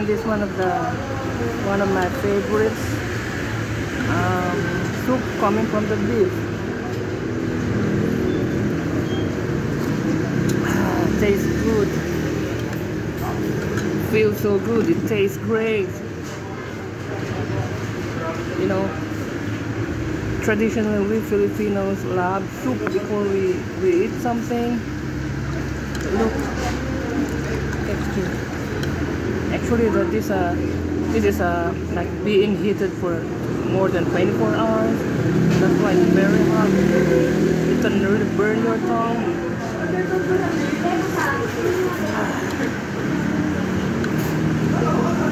Man, this one of my favorites. Soup coming from the beef. Tastes good. Feels so good. It tastes great. You know, traditionally we Filipinos love soup before we eat something. Look, texture. Actually, this is like being heated for more than 24 hours. That's why it's very hot. It can really burn your tongue.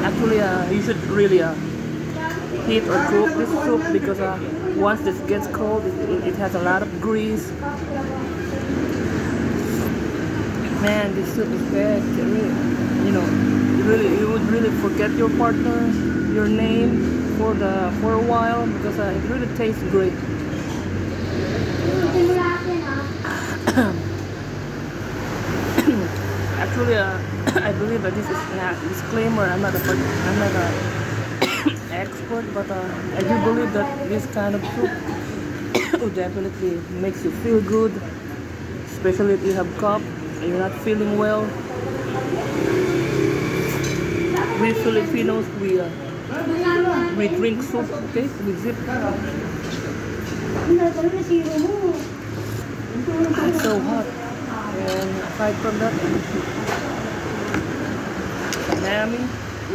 Actually, you should really heat or cook this soup because once this gets cold, it has a lot of grease. Man, this soup is bad. You know, you would really forget your partner, your name for a while because it really tastes great. Actually, I believe that this is a disclaimer. I'm not a expert, but I do believe that this kind of soup will definitely makes you feel good, especially if you have cough and you're not feeling well. We Filipinos, we drink soup, okay? We sip. It's so hot. And aside from that, salami,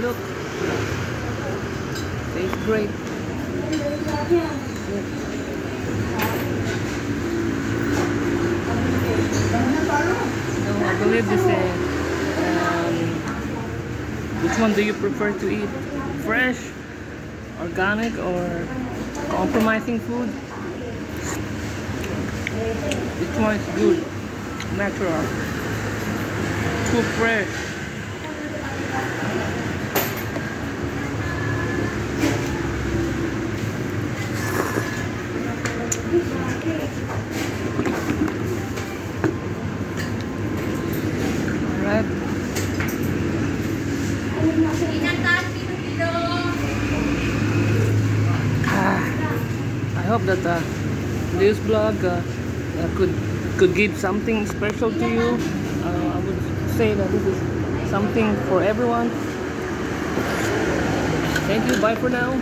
look, tastes great. So I believe this which one do you prefer to eat? Fresh, organic, or compromising food? Which one is good? Natural, too fresh. Alright. I hope that this vlog could give something special to you. I would say that this is something for everyone. Thank you. Bye for now.